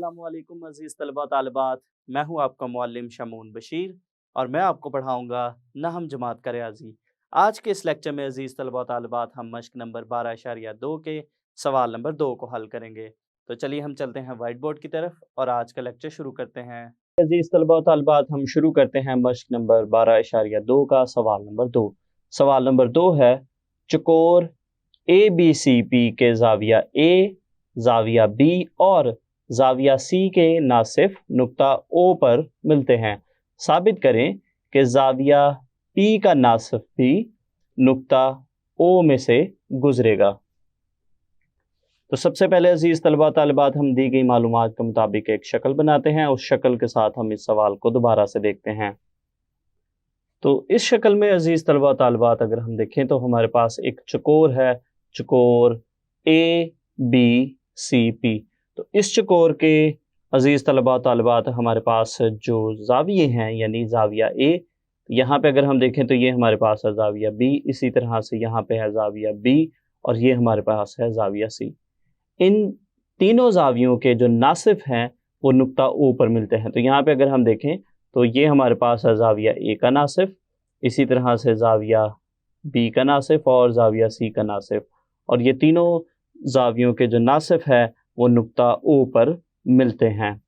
अस्सलामुअलैकुम अज़ीज़ तलबा तालिबात। मैं हूँ आपका मुअल्लिम शमून बशीर और मैं आपको पढ़ाऊँगा नहम जमात का रियाज़ी। आज के इस लेक्चर में अज़ीज़ तलबा तालिबात हम मश्क नंबर 12.2 के सवाल नंबर 2 को हल करेंगे। तो चलिए हम चलते हैं वाइट बोर्ड की तरफ और आज का लेक्चर शुरू करते हैं। अज़ीज़ तलबा तालिबात हम शुरू करते हैं मश्क नंबर 12.2 का सवाल नंबर 2। सवाल नंबर 2 है, चकोर ABCP के ज़ाविया A, ज़ाविया B और ज़ाविया C के नासिफ नुक्ता O पर मिलते हैं। साबित करें कि ज़ाविया P का नासिफ भी नुक्ता O में से गुजरेगा। तो सबसे पहले अजीज़ तलबा तालिबात हम दी गई मालूमात के मुताबिक एक शक्ल बनाते हैं। उस शक्ल के साथ हम इस सवाल को दोबारा से देखते हैं। तो इस शक्ल में अजीज़ तलबा तालिबात अगर हम देखें तो हमारे पास एक चकोर है, चकोर ABCP। तो इस चकोर के अजीज़ तलबा तालिबात हमारे पास जो ज़ाविये हैं यानी ज़ाविया A, यहाँ पे अगर हम देखें तो ये हमारे पास है ज़ाविया B, इसी तरह से यहाँ पे है ज़ाविया B और ये हमारे पास है ज़ाविया C। इन तीनों ज़ावियों के जो नासिफ हैं वो नुक्ता O पर मिलते हैं। तो यहाँ पे अगर हम देखें तो ये हमारे पास है ज़ाविया A का नासिफ, इसी तरह से ज़ाविया B का नासिफ और ज़ाविया C का नासिफ, और ये तीनों ज़ावियों के जो नासिफ है वो नुक्ता O पर मिलते हैं।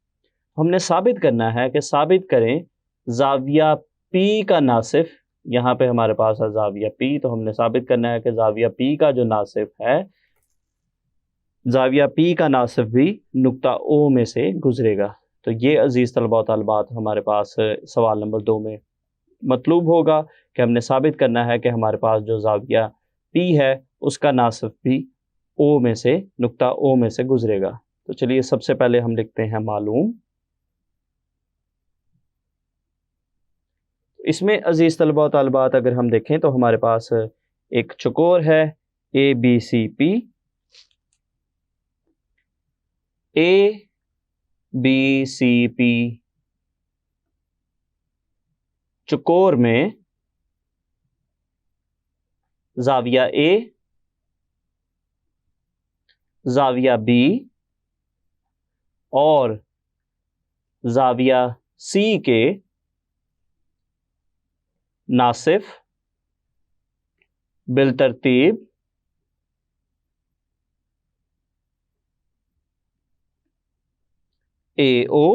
हमने साबित करना है कि साबित करें ज़ाविया P का नासिफ, यहाँ पे हमारे पास है ज़ाविया P, तो हमने साबित करना है कि ज़ाविया P का जो नासिफ है, ज़ाविया P का नासिफ भी नुक्ता O में से गुजरेगा। तो ये अजीज़ तलबा तालिबात हमारे पास सवाल नंबर 2 में मतलूब होगा कि हमने साबित करना है कि हमारे पास जो ज़ाविया P है उसका नासिफ भी O में से नुक्ता O में से गुजरेगा। तो चलिए सबसे पहले हम लिखते हैं मालूम। इसमें अजीज़ तलबा तालिबात अगर हम देखें तो हमारे पास एक चकोर है ABCP। ABCP चकोर में ज़ाविया A, ज़ाविया B और ज़ाविया C के नासिफ बिलतरतीब AO।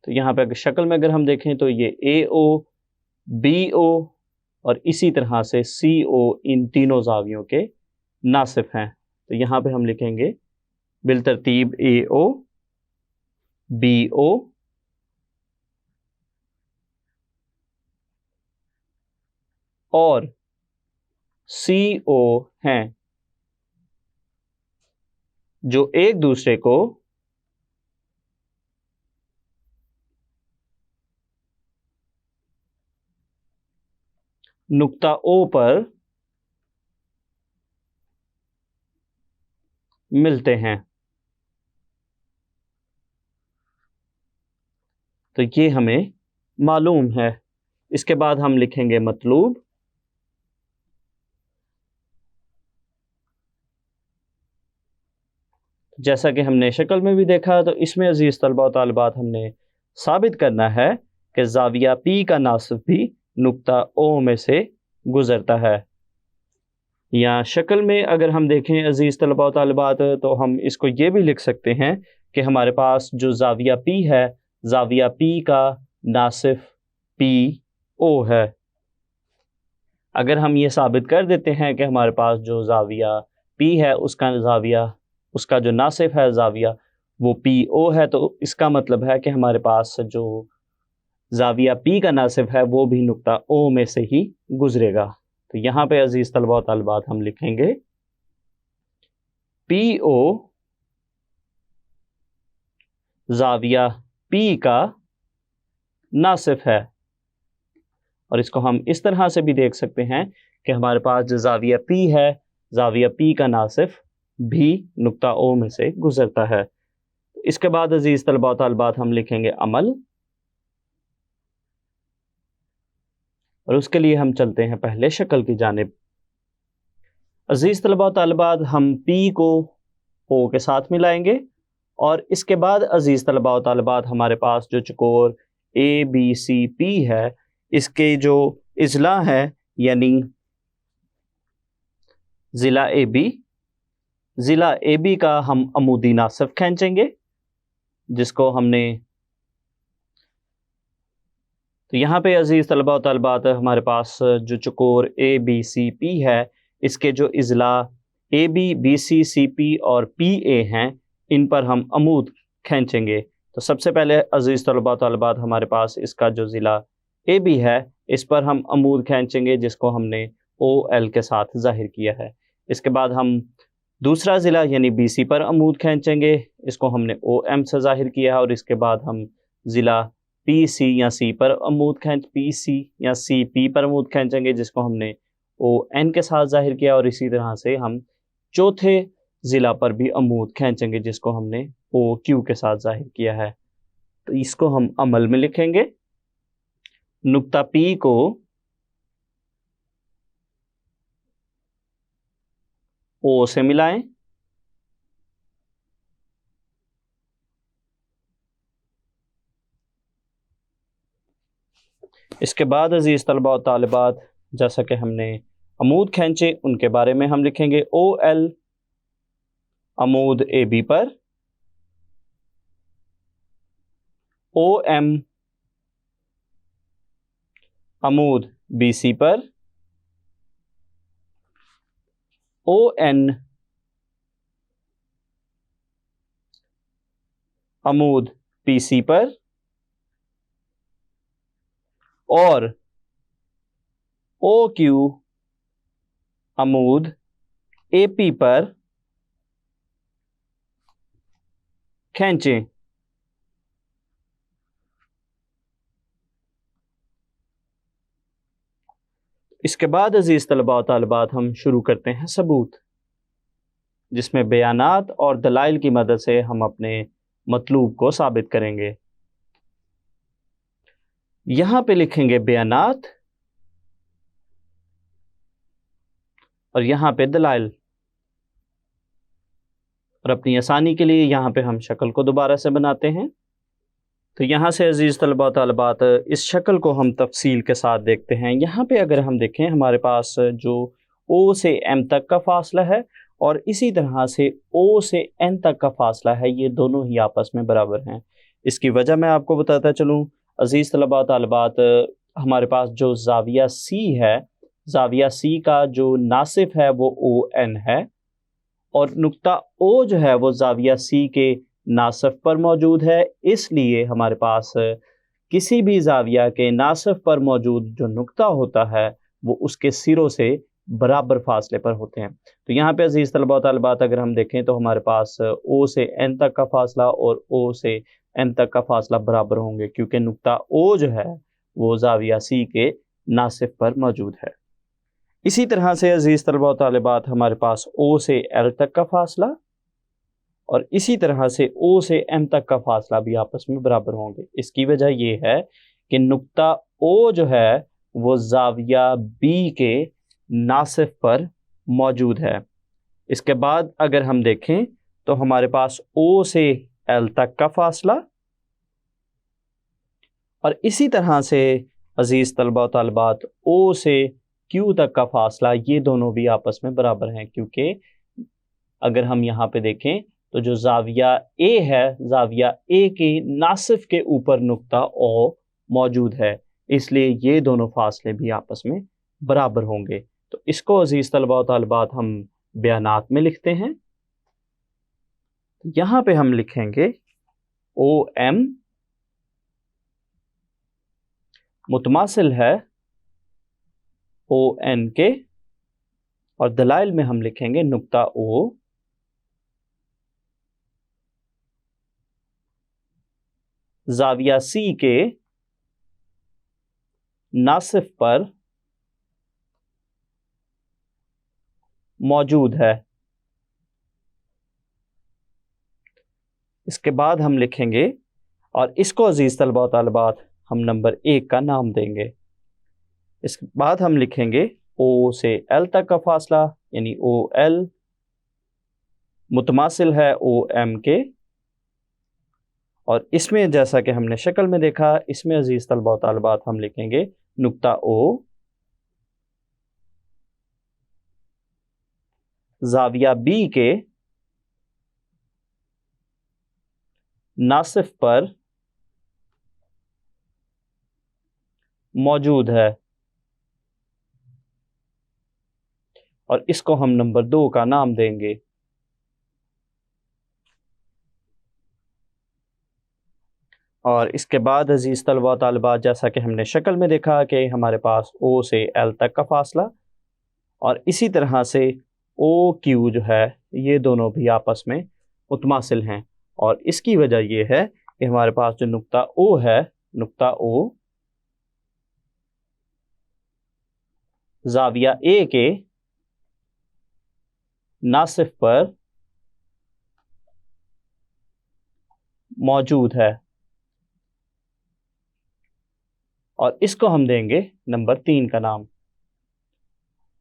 तो यहाँ पे अगर शक्ल में अगर हम देखें तो ये AO, BO और इसी तरह से CO इन तीनों ज़ावियों के नासिफ हैं। तो यहाँ पे हम लिखेंगे बिलतरतीब AO, BO और CO हैं, जो एक दूसरे को नुक्ता O पर मिलते हैं। तो ये हमें मालूम है। इसके बाद हम लिखेंगे मतलूब। जैसा कि हमने शक्ल में भी देखा, तो इसमें अजीज़ तलबा व तालिबात हमने साबित करना है कि ज़ाविया P का नासिफ भी नुक्ता O में से गुज़रता है। या शक्ल में अगर हम देखें अजीज़ तलबा व तालिबात, तो हम इसको ये भी लिख सकते हैं कि हमारे पास जो ज़ाविया P है, ज़ाविया P का नासिफ PO है। अगर हम ये साबित कर देते हैं कि हमारे पास जो ज़ाविया P है उसका जो नासिफ है ज़ाविया वो PO है, तो इसका मतलब है कि हमारे पास जो ज़ाविया P का नासिफ है वो भी नुक्ता O में से ही गुजरेगा। तो यहाँ पे अजीज़ तलबा व तालिबात हम लिखेंगे PO ज़ाविया P का नासिफ है। और इसको हम इस तरह से भी देख सकते हैं कि हमारे पास जो ज़ाविया P है, ज़ाविया P का नासिफ भी नुक्ता O में से गुजरता है। इसके बाद अजीज़ तलबा व तालिबात हम लिखेंगे अमल, और उसके लिए हम चलते हैं पहले शक्ल की जानिब। अजीज़ तलबा व तालिबात हम P को ओ के साथ मिलाएंगे। और इसके बाद अजीज़ तलबा व तालिबात हमारे पास जो चकोर ABCP है, इसके जो इजला है यानी ज़िला AB का हम अमूदी नासिफ खींचेंगे, जिसको हमने, तो यहाँ पे अजीज़ तलबा व तालिबात हमारे पास जो चकोर ABCP है, इसके जो इजला AB, BC, CP और PA हैं, इन पर हम अमूद खींचेंगे। तो सबसे पहले अजीज़ तलबा व तालिबात हमारे पास इसका जो ज़िला AB है, इस पर हम अमूद खींचेंगे, जिसको हमने OL के साथ ज़ाहिर किया है। इसके बाद हम दूसरा ज़िला यानी BC पर अमूद खींचेंगे, इसको हमने OM से ज़ाहिर किया है। और इसके बाद हम ज़िला PC या C पर अमूद खींचेंगे, जिसको हमने ON के साथ ज़ाहिर किया। और इसी तरह से हम चौथे ज़िला पर भी अमूद खींचेंगे, जिसको हमने OQ के साथ ज़ाहिर किया है। तो इसको हम अमल में लिखेंगे। नुक्ता P को O से मिलाएं, इसके बाद अजीज़ तलबा व तालिबात जैसा कि हमने अमूद खींचे उनके बारे में हम लिखेंगे। OL अमूद AB पर, OM अमूद BC पर, ON अमूद PC पर और OQ अमूद AP पर खींचें। इसके बाद अजीज़ तलबा व तालिबात हम शुरू करते हैं सबूत, जिसमें बयानात और दलाइल की मदद से हम अपने मतलूब को साबित करेंगे। यहाँ पे लिखेंगे बयानात और यहाँ पे दलाइल। और अपनी आसानी के लिए यहाँ पे हम शक्ल को दोबारा से बनाते हैं। तो यहाँ से अजीज़ तलबा व तालिबात इस शक्ल को हम तफसील के साथ देखते हैं। यहाँ पे अगर हम देखें, हमारे पास जो O से M तक का फासला है और इसी तरह से O से N तक का फासला है, ये दोनों ही आपस में बराबर हैं। इसकी वजह मैं आपको बताता चलूँ अजीज़ तलबा व तालिबात, हमारे पास जो ज़ाविया C है, ज़ाविया C का जो नासिफ है वो ON है और नुक्ता O जो है वो ज़ाविया C के नासिफ पर मौजूद है। इसलिए हमारे पास किसी भी ज़ाविया के नासिफ पर मौजूद जो नुक्ता होता है वो उसके सिरों से बराबर फासले पर होते हैं। तो यहाँ पे अजीज़ तलबा व तालिबात अगर हम देखें तो हमारे पास O से N तक का फासला और O से N तक का फासला बराबर होंगे, क्योंकि नुक्ता O जो है वो ज़ाविया C के नासिफ पर मौजूद है। इसी तरह से अजीज़ तलबा व तालिबात हमारे पास O से L तक का फासला और इसी तरह से O से M तक का फासला भी आपस में बराबर होंगे। इसकी वजह यह है कि नुक्ता O जो है वो ज़ाविया B के नासिफ पर मौजूद है। इसके बाद अगर हम देखें तो हमारे पास O से L तक का फासला और इसी तरह से अजीज़ तलबा व तालिबात O से Q तक का फासला, ये दोनों भी आपस में बराबर हैं, क्योंकि अगर हम यहाँ पे देखें तो जो ज़ाविया A है, ज़ाविया A के नासिफ के ऊपर नुक्ता O मौजूद है, इसलिए ये दोनों फासले भी आपस में बराबर होंगे। तो इसको अजीज़ तलबा व तालिबात हम बयानात में लिखते हैं। यहाँ पे हम लिखेंगे OM मुतमासिल है ON के और दलाइल में हम लिखेंगे नुक्ता O ज़ाविया C के नासिफ पर मौजूद है। इसके बाद हम लिखेंगे और इसको अजीज़ तलबा व तालिबात हम नंबर 1 का नाम देंगे। इसके बाद हम लिखेंगे O से L तक का फासला यानी OL मुतमासिल है ओ एम के। और इसमें जैसा कि हमने शक्ल में देखा, इसमें अजीज तलबा व तालिबात हम लिखेंगे नुक्ता ओ जाविया बी के नासिफ पर मौजूद है, और इसको हम नंबर 2 का नाम देंगे। और इसके बाद अजीज तलबा व तालिबात, जैसा कि हमने शक्ल में देखा कि हमारे पास ओ से एल तक का फासला, और इसी तरह से ओ क्यू जो है ये दोनों भी आपस में मुतमासिल हैं। और इसकी वजह यह है कि हमारे पास जो नुक्ता ओ है, नुक्ता ओ जाविया ए के नासिफ पर मौजूद है, और इसको हम देंगे नंबर 3 का नाम।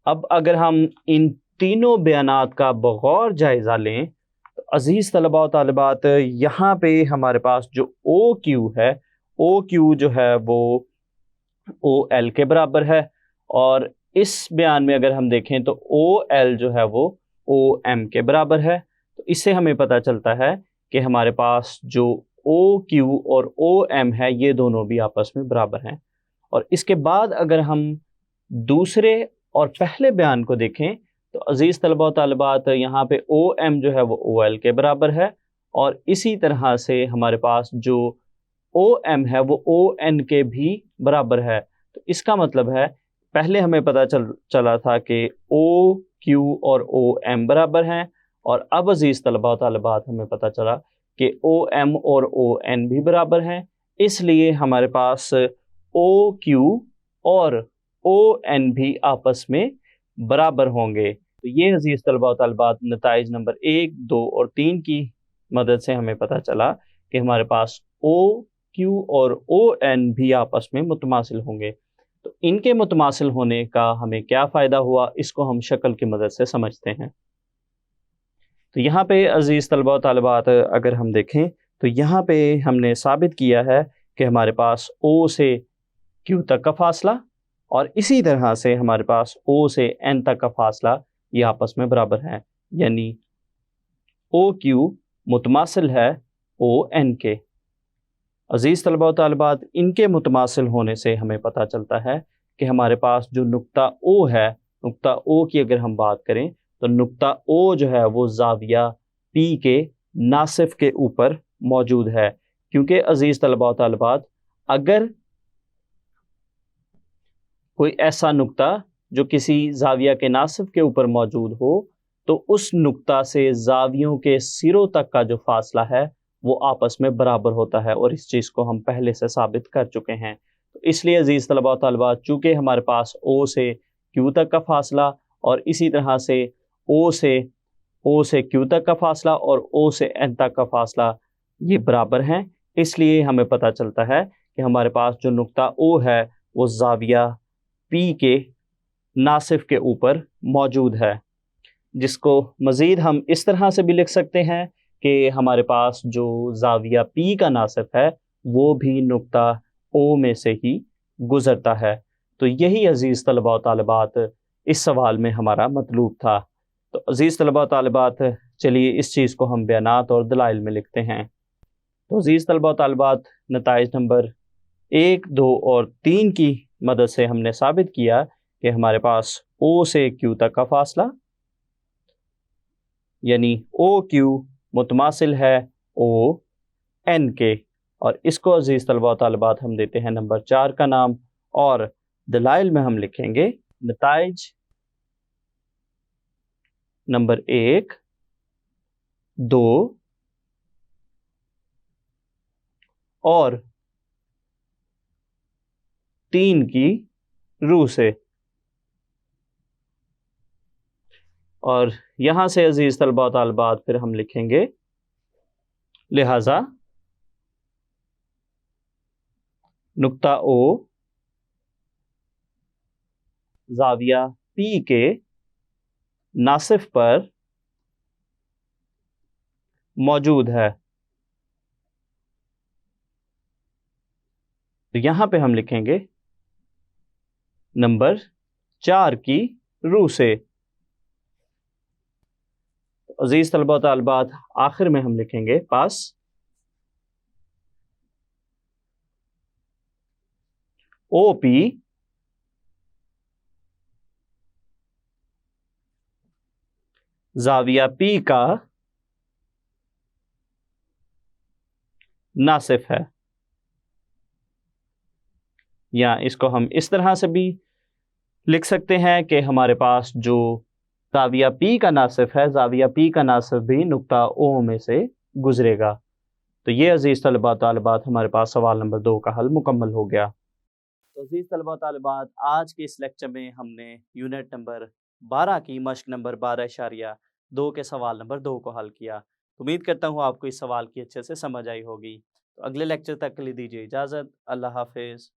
अब अगर हम इन तीनों बयानात का बगौर जायज़ा लें तो अजीज़ तलबा व तालिबात, यहाँ पे हमारे पास जो ओ क्यू है, ओ क्यू जो है वो ओ एल के बराबर है। और इस बयान में अगर हम देखें तो ओ एल जो है वो ओ एम के बराबर है। तो इससे हमें पता चलता है कि हमारे पास जो ओ क्यू और ओ एम है ये दोनों भी आपस में बराबर हैं। और इसके बाद अगर हम दूसरे और पहले बयान को देखें तो अजीज़ तलबा व तालिबात, यहाँ पे ओ एम जो है वो ओ एल के बराबर है, और इसी तरह से हमारे पास जो ओ एम है वो ओ एन के भी बराबर है। तो इसका मतलब है पहले हमें पता चला था कि ओ क्यू और ओ एम बराबर हैं, और अब अजीज़ तलबा व तालिबात हमें पता चला कि ओ एम और ओ एन भी बराबर हैं। इसलिए हमारे पास ओ क्यू और ओ एन भी आपस में बराबर होंगे। तो ये अजीज़ तलबा व तालिबात नताइज नंबर 1, 2 और 3 की मदद से हमें पता चला कि हमारे पास ओ क्यू और ओ एन भी आपस में मुतमासिल होंगे। तो इनके मुतमासिल होने का हमें क्या फ़ायदा हुआ, इसको हम शक्ल की मदद से समझते हैं। तो यहाँ पे अजीज़ तलबा व तालिबात अगर हम देखें तो यहाँ पे हमने साबित किया है कि हमारे पास ओ से क्यू तक का फासला और इसी तरह से हमारे पास ओ से एन तक का फासला ये आपस में बराबर है, यानी ओ क्यू मुतमासिल है ओ एन के। अजीज़ तलबा व तालिबात, इनके मुतमासिल होने से हमें पता चलता है कि हमारे पास जो नुक्ता ओ है, नुक्ता ओ की अगर हम बात करें तो नुक्ता ओ जो है वो जाविया पी के नासिफ के ऊपर मौजूद है। क्योंकि अजीज़ तलबा व तालिबात, अगर कोई ऐसा नुक्ता जो किसी जाविया के नासिफ के ऊपर मौजूद हो तो उस नुक्ता से जावियों के सिरों तक का जो फासला है वो आपस में बराबर होता है, और इस चीज़ को हम पहले से साबित कर चुके हैं। तो इसलिए अजीज़ तलबा व तालिबात, चूँकि हमारे पास ओ से क्यू तक का फासला और इसी तरह से ओ से क्यू तक का फासला और ओ से एन तक का फासला ये बराबर हैं, इसलिए हमें पता चलता है कि हमारे पास जो नुक्ता ओ है वो जाविया पी के नासिफ के ऊपर मौजूद है, जिसको मज़ीद हम इस तरह से भी लिख सकते हैं कि हमारे पास जो जाविया पी का नासिफ है वो भी नुक्ता ओ में से ही गुज़रता है। तो यही अजीज़ तलबा व तालिबात इस सवाल में हमारा मतलूब था। तो अजीज़ तलबा व तालिबात, चलिए इस चीज़ को हम बयानात और दलाइल में लिखते हैं। तो अजीज़ तलबा व तालिबात, नताइज नंबर 1, 2 और 3 की मदद से हमने साबित किया कि हमारे पास ओ से क्यू तक का फासला यानी ओ क्यू मुतमासिल है ओ एन के, और इसको अजीज़ तलबा व तालिबात हम देते हैं नंबर 4 का नाम। और दलाइल में हम लिखेंगे नताइज नंबर 1, 2 और 3 की रूह से। और यहाँ से अजीज़ तलबा व तालिबात फिर हम लिखेंगे लिहाजा नुक्ता ओ जाविया पी के नासिफ पर मौजूद है। तो यहाँ पे हम लिखेंगे नंबर 4 की रूह से। अजीज तलबा व तालिबात, आखिर में हम लिखेंगे पास OP ज़ाविया P का नासिफ है। या इसको हम इस तरह से भी लिख सकते हैं कि हमारे पास जो ज़ाविया P का नासिफ है, ज़ाविया P का नासिफ भी नुक्ता O में से गुजरेगा। तो ये अजीज़ तलबा तालिबात हमारे पास सवाल नंबर 2 का हल मुकम्मल हो गया। तो अजीज़ तलबा तालिबात, आज के इस लेक्चर में हमने यूनिट नंबर 12 की मश्क नंबर 12.2 के सवाल नंबर 2 को हल किया। उम्मीद करता हूँ आपको इस सवाल की अच्छे से समझ आई होगी। तो अगले लेक्चर तक के लिए दीजिए इजाज़त। अल्लाह हाफिज़।